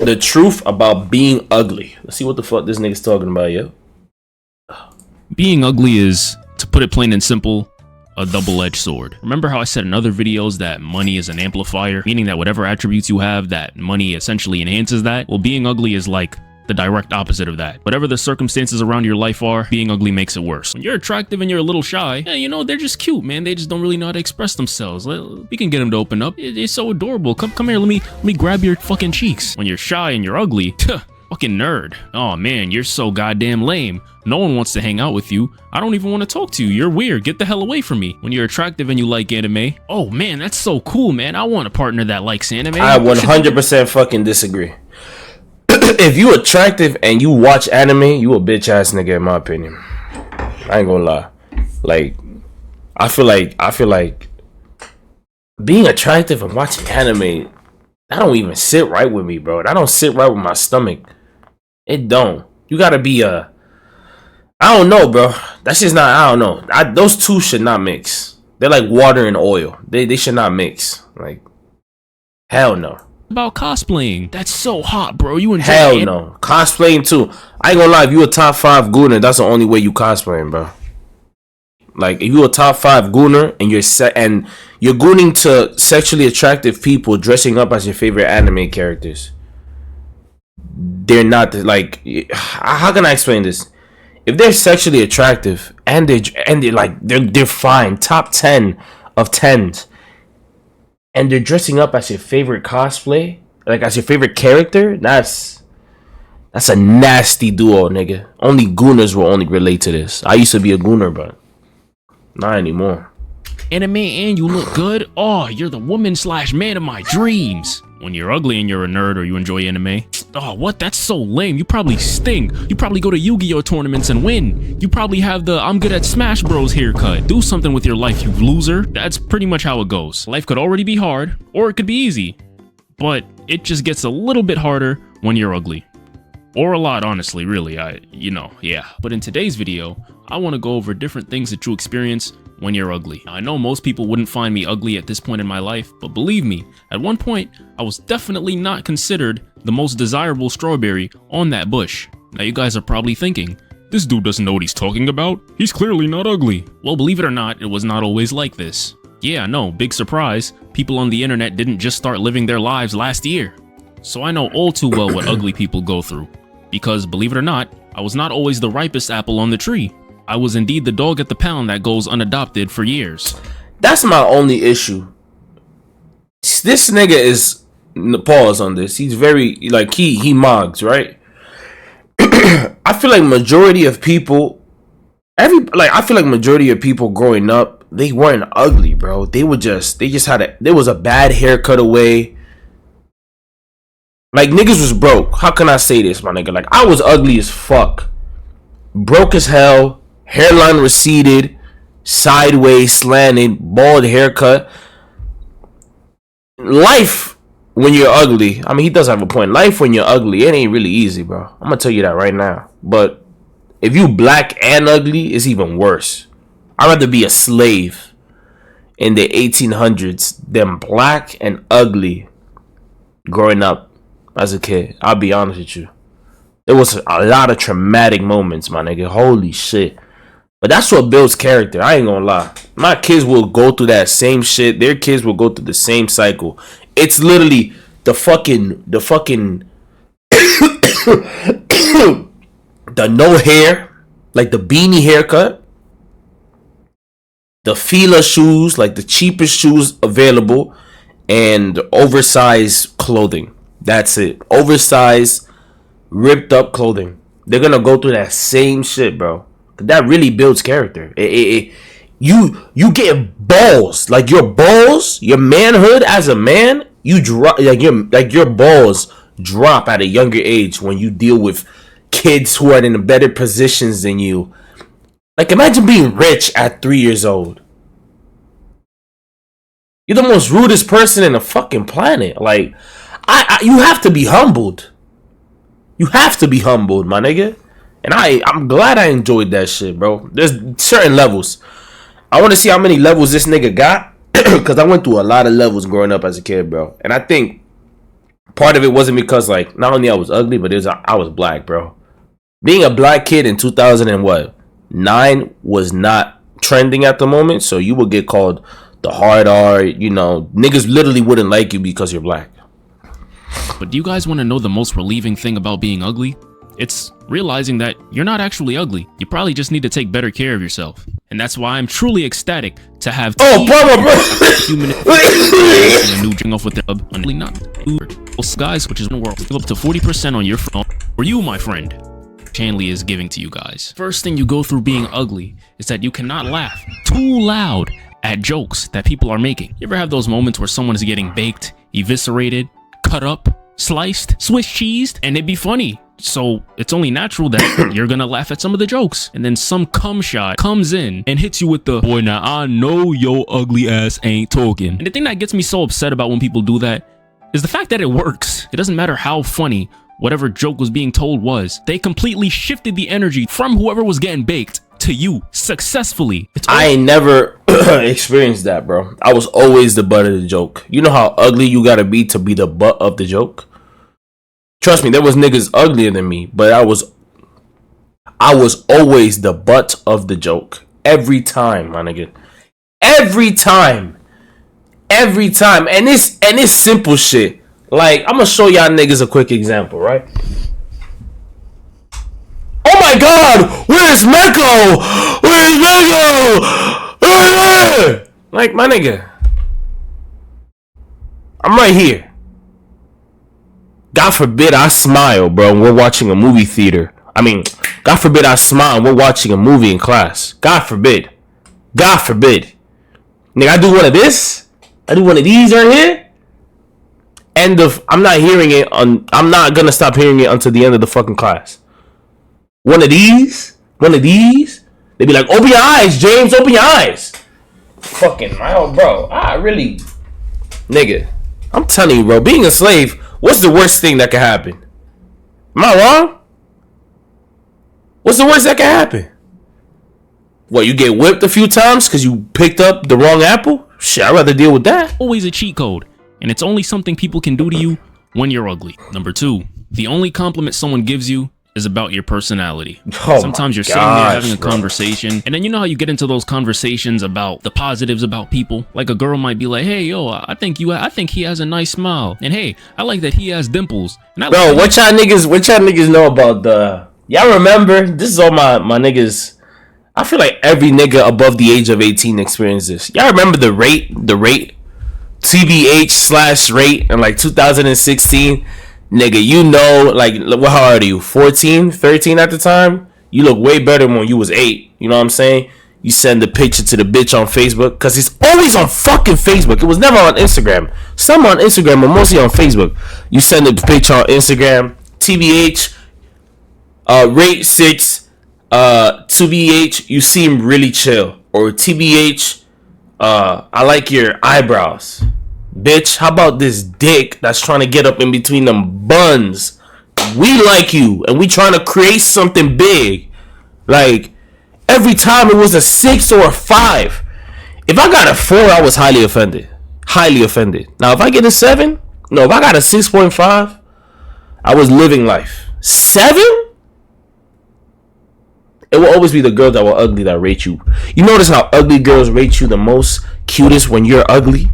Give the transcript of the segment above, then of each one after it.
The truth about being ugly. Let's see what the fuck this nigga's talking about, yo. Being ugly is, to put it plain and simple, a double-edged sword. Remember how I said in other videos that money is an amplifier, meaning that whatever attributes you have, that money essentially enhances that? Well, being ugly is like the direct opposite of that. Whatever the circumstances around your life are, being ugly makes it worse. When you're attractive and you're a little shy, yeah, you know, they're just cute, man. They just don't really know how to express themselves. We can get them to open up. It's so adorable. Come here, let me grab your fucking cheeks. When you're shy and you're ugly, fucking nerd. Oh man, you're so goddamn lame. No one wants to hang out with you. I don't even want to talk to you. You're weird. Get the hell away from me. When you're attractive and you like anime, oh man, that's so cool, man. I want a partner that likes anime. I 100% fucking disagree. If you attractive and you watch anime, you a bitch ass nigga in my opinion. I ain't gonna lie. Like, I feel like being attractive and watching anime, that don't even sit right with me, bro. That don't sit right with my stomach. It don't. You gotta be I don't know, bro. That's just not. I don't know. Those two should not mix. They're like water and oil. They should not mix. Like, hell no. About cosplaying. That's so hot, bro. You enjoy Hell no. Cosplaying too. I ain't gonna lie, if you a top 5 gooner, that's the only way you cosplaying, bro. Like, if you a top 5 gooner and you're gooning to sexually attractive people dressing up as your favorite anime characters, they're not like, how can I explain this? If they're sexually attractive and they're fine, top 10 of 10s, and they're dressing up as your favorite cosplay, like as your favorite character, that's a nasty duo, nigga. Only gooners will only relate to this. I used to be a gooner, but not anymore. Anime and you look good? Oh, you're the woman/man of my dreams. When you're ugly and you're a nerd or you enjoy anime, oh, what? That's so lame. You probably stink. You probably go to Yu-Gi-Oh tournaments and win. You probably have the I'm good at Smash Bros haircut. Do something with your life, you loser. That's pretty much how it goes. Life could already be hard, or it could be easy. But it just gets a little bit harder when you're ugly. Or a lot, honestly, really, yeah. But in today's video, I want to go over different things that you experience when you're ugly. Now, I know most people wouldn't find me ugly at this point in my life, but believe me, at one point, I was definitely not considered the most desirable strawberry on that bush. Now you guys are probably thinking, this dude doesn't know what he's talking about. He's clearly not ugly. Well, believe it or not, it was not always like this. Yeah, no, big surprise. People on the internet didn't just start living their lives last year. So I know all too well what ugly people go through. Because, believe it or not, I was not always the ripest apple on the tree. I was indeed the dog at the pound that goes unadopted for years. That's my only issue. This nigga is, pause on this, he's very, like, he mogs, right? I feel like majority of people, majority of people growing up, they weren't ugly, bro. There was a bad haircut away. Like, niggas was broke. How can I say this, my nigga? Like, I was ugly as fuck. Broke as hell. Hairline receded. Sideways, slanted. Bald haircut. Life, when you're ugly, I mean, he does have a point. Life, when you're ugly, it ain't really easy, bro. I'm gonna tell you that right now. But if you black and ugly, it's even worse. I'd rather be a slave in the 1800s than black and ugly growing up as a kid. I'll be honest with you. There was a lot of traumatic moments, my nigga. Holy shit. But that's what builds character. I ain't gonna lie. My kids will go through that same shit. Their kids will go through the same cycle. It's literally the fucking the no hair, like the beanie haircut, the Fila shoes, like the cheapest shoes available, and oversized clothing. That's it. Oversized, ripped up clothing. They're gonna go through that same shit, bro. That really builds character. You get balls, like your balls, your manhood as a man. You drop like your balls drop at a younger age when you deal with kids who are in better positions than you. Like, imagine being rich at 3 years old. You're the most rudest person in the fucking planet. Like, you have to be humbled. You have to be humbled, my nigga. And I'm glad I enjoyed that shit, bro. There's certain levels. I want to see how many levels this nigga got. Because I went through a lot of levels growing up as a kid, bro. And I think part of it wasn't because like not only I was ugly, but I was black, bro. Being a black kid in 2009 was not trending at the moment, so you would get called the hard R. You know, niggas literally wouldn't like you because you're black. But do you guys want to know the most relieving thing about being ugly? It's realizing that you're not actually ugly. You probably just need to take better care of yourself. And that's why I'm truly ecstatic to have bro. a few minutes and a new drink off with the not guys, which is in the world up to 40% on your phone for you, my friend. Chanley is giving to you guys. First thing you go through being ugly is that you cannot laugh too loud at jokes that people are making. You ever have those moments where someone is getting baked, eviscerated, cut up, sliced, Swiss cheesed, and it'd be funny? So it's only natural that you're gonna laugh at some of the jokes. And then some cum shot comes in and hits you with the, boy, now I know your ugly ass ain't talking. And the thing that gets me so upset about when people do that is the fact that it works. It doesn't matter how funny whatever joke was being told was. They completely shifted the energy from whoever was getting baked to you successfully. I ain't never experienced that, bro. I was always the butt of the joke. You know how ugly you gotta be to be the butt of the joke? Trust me, there was niggas uglier than me, but I was always the butt of the joke. Every time, my nigga. Every time. And it's simple shit. Like, I'm gonna show y'all niggas a quick example, right? Oh my god! Where's Meko? Like, my nigga. I'm right here. God forbid I smile, bro, and we're watching a movie theater. I mean, God forbid I smile and we're watching a movie in class. God forbid. God forbid. Nigga, I do one of this. I do one of these right here. I'm not hearing it. I'm not gonna stop hearing it until the end of the fucking class. One of these. They be like, open your eyes, James, open your eyes. Fucking, bro. Nigga, I'm telling you, bro, being a slave, what's the worst thing that could happen? Am I wrong? What's the worst that could happen? What, you get whipped a few times because you picked up the wrong apple? Shit, I'd rather deal with that. Always a cheat code, and it's only something people can do to you when you're ugly. Number 2, the only compliment someone gives you is about your personality. Sometimes you're sitting there having a conversation, and then you know how you get into those conversations about the positives about people. Like a girl might be like, "Hey, yo, I think he has a nice smile," and "Hey, I like that he has dimples." And bro, what y'all niggas know about the? Y'all remember? This is all my niggas. I feel like every nigga above the age of 18 experienced this. Y'all remember the rate, TBH/rate in like 2016? Nigga, you know, like, how old are you? 14, 13 at the time? You look way better than when you was 8. You know what I'm saying? You send the picture to the bitch on Facebook, because it's always on fucking Facebook. It was never on Instagram. Some on Instagram, but mostly on Facebook. You send the picture on Instagram, TBH, rate 6, 2BH, you seem really chill. Or TBH, I like your eyebrows. Bitch, how about this dick that's trying to get up in between them buns? We like you, and we trying to create something big. Like, every time it was a 6 or a 5. If I got a 4, I was highly offended. Now, if I get a 7, no, if I got a 6.5, I was living life. 7? It will always be the girls that were ugly that rate you. You notice how ugly girls rate you the most cutest when you're ugly?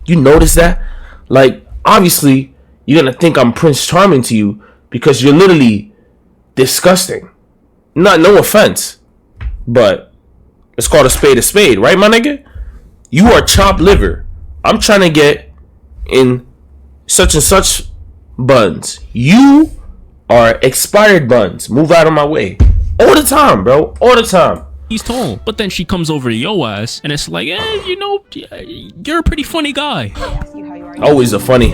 You notice that? Like, obviously, you're gonna think I'm Prince Charming to you because you're literally disgusting. No offense, but it's called a spade, right, my nigga? You are chopped liver. I'm trying to get in such and such buns. You are expired buns. Move out of my way. All the time, bro. All the time. He's tall, but then she comes over to your ass, and it's like, you know, you're a pretty funny guy. Always the funny,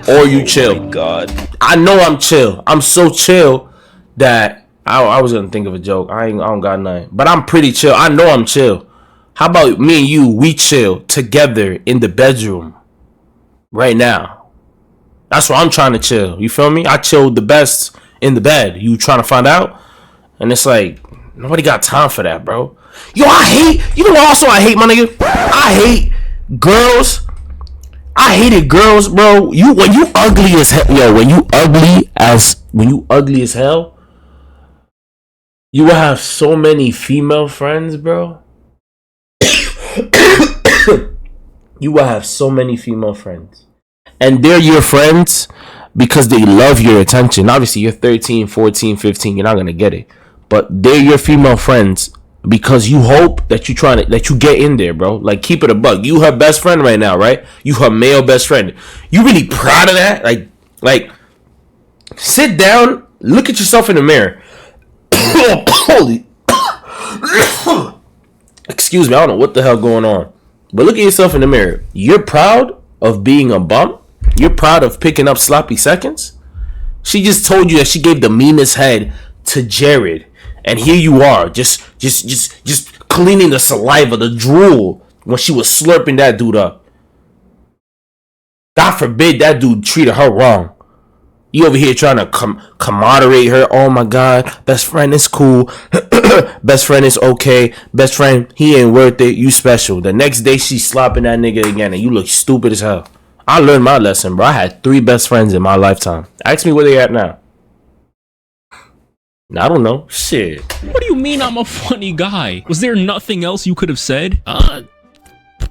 or you chill. God, I know I'm chill. I'm so chill that I was gonna think of a joke. I don't got nothing, but I'm pretty chill. I know I'm chill. How about me and you? We chill together in the bedroom right now. That's where I'm trying to chill. You feel me? I chill the best in the bed. You trying to find out? And it's like, nobody got time for that, bro. Yo, you know what also I hate, my nigga? I hate girls I hated girls, bro. When you ugly as hell, yo. When you ugly as hell, you will have so many female friends, bro. You will have so many female friends, and they're your friends because they love your attention. Obviously, you're 13, 14, 15. You're not gonna get it, but they're your female friends because you hope that you get in there, bro. Like, keep it a buck. You her best friend right now, right? You her male best friend. You really proud of that? Like, sit down, look at yourself in the mirror. Holy, excuse me. I don't know what the hell going on, but look at yourself in the mirror. You're proud of being a bum. You're proud of picking up sloppy seconds. She just told you that she gave the meanest head to Jared. And here you are, just cleaning the saliva, the drool, when she was slurping that dude up. God forbid that dude treated her wrong. You over here trying to commodorate her. Oh my God, best friend is cool. Best friend is okay. Best friend, he ain't worth it. You special. The next day she's slopping that nigga again, and you look stupid as hell. I learned my lesson, bro. I had 3 best friends in my lifetime. Ask me where they at now. I don't know. Shit. What do you mean I'm a funny guy? Was there nothing else you could have said?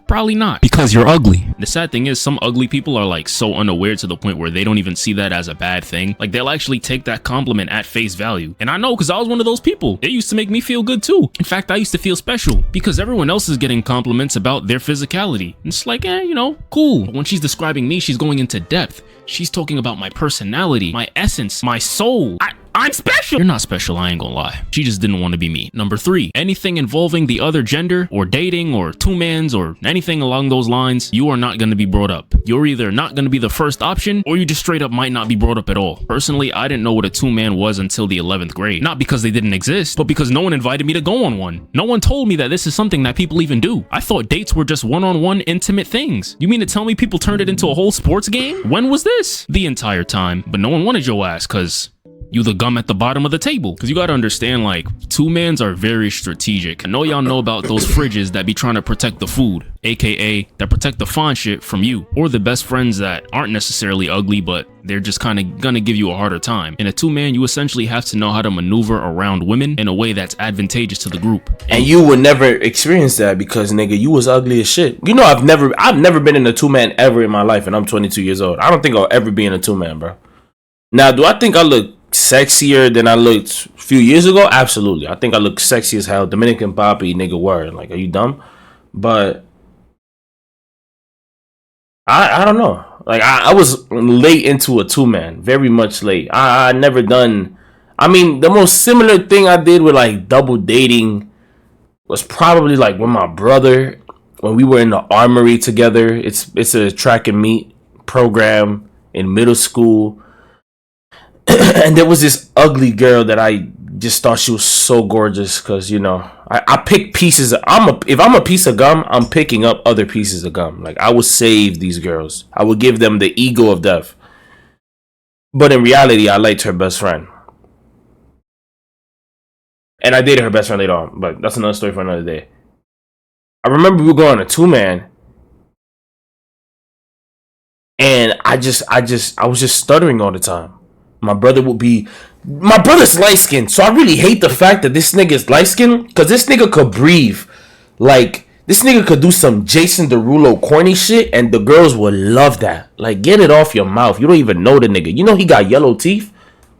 Probably not. Because you're ugly. The sad thing is, some ugly people are like so unaware to the point where they don't even see that as a bad thing. Like, they'll actually take that compliment at face value. And I know, because I was one of those people. It used to make me feel good too. In fact, I used to feel special because everyone else is getting compliments about their physicality. And it's like, you know, cool. But when she's describing me, she's going into depth. She's talking about my personality, my essence, my soul. I'm special. You're not special, I ain't gonna lie. She just didn't want to be me. Number 3, anything involving the other gender or dating or two-mans or anything along those lines, you are not going to be brought up. You're either not going to be the first option or you just straight up might not be brought up at all. Personally, I didn't know what a two-man was until the 11th grade. Not because they didn't exist, but because no one invited me to go on one. No one told me that this is something that people even do. I thought dates were just one-on-one intimate things. You mean to tell me people turned it into a whole sports game? When was this? The entire time. But no one wanted your ass because you the gum at the bottom of the table. Because you gotta understand, like, two-mans are very strategic. I know y'all know about those fridges that be trying to protect the food, aka that protect the fine shit from you, or the best friends that aren't necessarily ugly, but they're just kind of gonna give you a harder time. In a two-man, you essentially have to know how to maneuver around women in a way that's advantageous to the group. And you would never experience that because, nigga, you was ugly as shit. You know, I've never been in a two-man ever in my life, and I'm 22 years old. I don't think I'll ever be in a two-man, bro. Now, do I think I look sexier than I looked a few years ago? Absolutely. I think I look sexy as hell. Dominican Poppy, nigga, word. Like, are you dumb? But I don't know. Like, I was late into a two-man. Very much late. I never done. I mean, the most similar thing I did with, like, double dating was probably, like, with my brother when we were in the armory together. It's a track and meet program in middle school. And there was this ugly girl that I just thought she was so gorgeous because, you know, I pick pieces. If I'm a piece of gum, I'm picking up other pieces of gum. Like, I would save these girls. I would give them the ego of death. But in reality, I liked her best friend. And I dated her best friend later on. But that's another story for another day. I remember we were going on a two-man. And I was just stuttering all the time. My brother's light skinned, so I really hate the fact that this nigga is light skinned, because this nigga could breathe. Like, this nigga could do some Jason Derulo corny shit, and the girls would love that. Like, get it off your mouth. You don't even know the nigga. You know he got yellow teeth?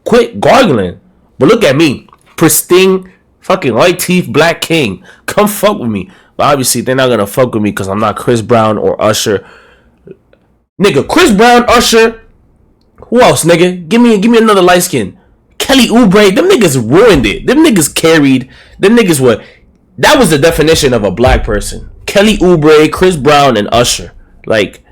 Quit gargling. But look at me. Pristine, fucking white teeth, black king. Come fuck with me. But obviously, they're not gonna fuck with me because I'm not Chris Brown or Usher. Nigga, Chris Brown, Usher. Who else, nigga? Give me another light skin. Kelly Oubre. Them niggas ruined it. Them niggas carried. Them niggas were. That was the definition of a black person. Kelly Oubre, Chris Brown, and Usher. Like,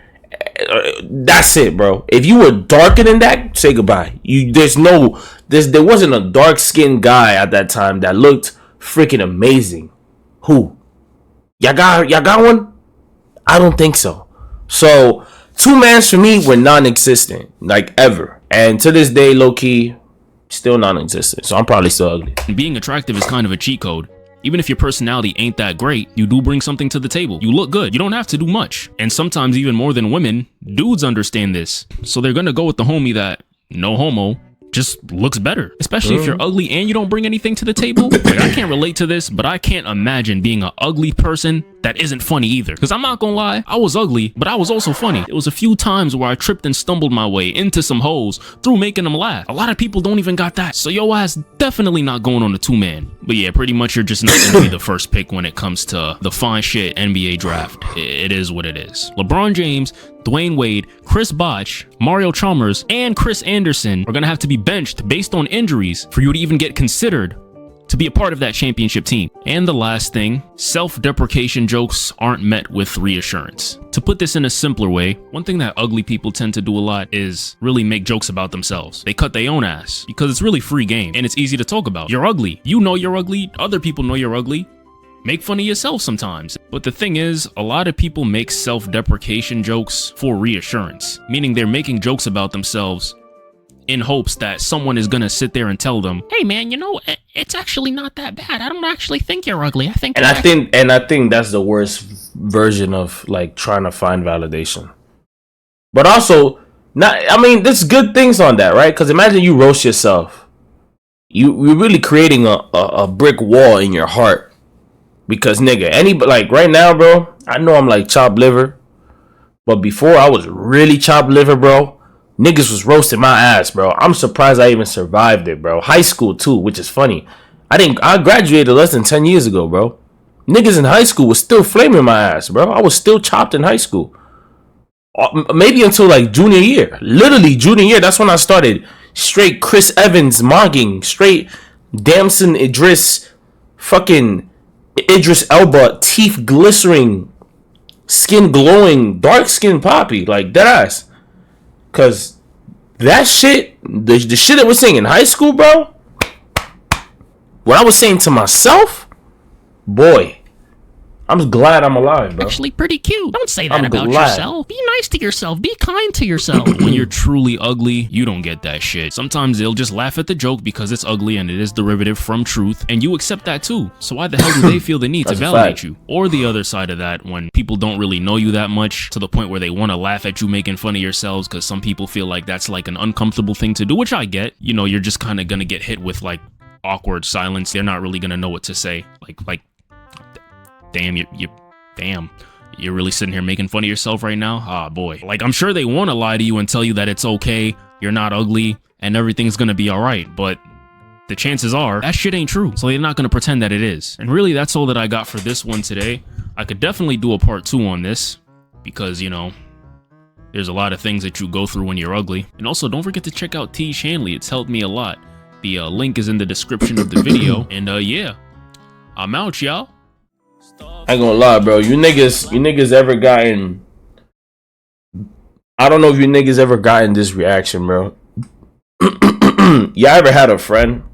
that's it, bro. If you were darker than that, say goodbye. There wasn't a dark skinned guy at that time that looked freaking amazing. Who? Y'all got one? I don't think so. So, two-mans for me were non-existent, like, ever. And to this day, low-key, still non-existent. So I'm probably still ugly. Being attractive is kind of a cheat code. Even if your personality ain't that great, you do bring something to the table. You look good. You don't have to do much. And sometimes even more than women, dudes understand this. So they're gonna go with the homie that, no homo, just looks better. Especially if you're ugly and you don't bring anything to the table. Like, I can't relate to this, but I can't imagine being an ugly person that isn't funny either. Because I'm not gonna lie, I was ugly, but I was also funny. It was a few times where I tripped and stumbled my way into some hoes through making them laugh. A lot of people don't even got that. So your ass definitely not going on a 2-man. But yeah, pretty much you're just not gonna be the first pick when it comes to the fine shit NBA draft. It is what it is. LeBron James, Dwayne Wade, Chris Bosh, Mario Chalmers, and Chris Anderson are gonna have to be benched based on injuries for you to even get considered to be a part of that championship team. And the last thing, self-deprecation jokes aren't met with reassurance. To put this in a simpler way, one thing that ugly people tend to do a lot is really make jokes about themselves. They cut their own ass because it's really free game and it's easy to talk about. You're ugly. You know you're ugly. Other people know you're ugly. Make fun of yourself sometimes. But the thing is, a lot of people make self-deprecation jokes for reassurance, meaning they're making jokes about themselves in hopes that someone is gonna sit there and tell them, hey man, you know, it's actually not that bad. I don't actually think you're ugly. I think I think that's the worst version of like trying to find validation. But also, there's good things on that, right? Because imagine you roast yourself. You're really creating a brick wall in your heart. Because like right now, bro, I know I'm like chopped liver. But before I was really chopped liver, bro. Niggas was roasting my ass, bro. I'm surprised I even survived it, bro. High school too, which is funny. I graduated less than 10 years ago, bro. Niggas in high school was still flaming my ass, bro. I was still chopped in high school. Maybe until like junior year. Literally junior year. That's when I started straight Chris Evans mogging. Straight Damson Idris. Fucking Idris Elba. Teeth glistening. Skin glowing. Dark skin poppy. Like dead ass. Cause that shit, the shit that we're saying in high school, bro, what I was saying to myself, boy, I'm glad I'm alive, bro. Actually pretty cute. Don't say that about yourself. Be nice to yourself. Be kind to yourself. When you're truly ugly, you don't get that shit. Sometimes they'll just laugh at the joke because it's ugly and it is derivative from truth, and you accept that too. So why the hell do they feel the need to validate you? Or the other side of that, when people don't really know you that much to the point where they want to laugh at you making fun of yourselves because some people feel like that's like an uncomfortable thing to do, which I get. You know, you're just kind of gonna get hit with like awkward silence. They're not really gonna know what to say. Like damn, you're really sitting here making fun of yourself right now? Ah, boy. Like, I'm sure they want to lie to you and tell you that it's okay, you're not ugly, and everything's gonna be alright, but the chances are that shit ain't true, so they're not gonna pretend that it is. And really, that's all that I got for this one today. I could definitely do a part 2 on this, because, you know, there's a lot of things that you go through when you're ugly. And also, don't forget to check out T. Shanley, it's helped me a lot. The link is in the description of the video, and yeah, I'm out, y'all. I ain't gonna lie, bro. You niggas ever gotten... I don't know if you niggas ever gotten this reaction, bro. Y'all ever had a friend?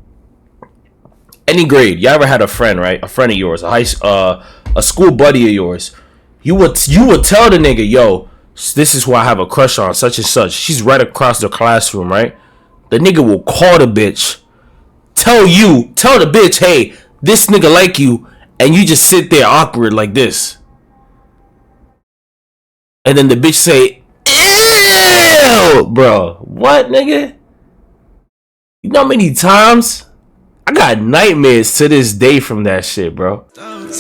Any grade, you ever had a friend, right? A friend of yours, a school buddy of yours. You would tell the nigga, yo, this is who I have a crush on, such and such. She's right across the classroom, right? The nigga will call the bitch, tell the bitch, hey, this nigga like you. And you just sit there awkward like this. And then the bitch say, ew, bro. What, nigga? You know how many times? I got nightmares to this day from that shit, bro. I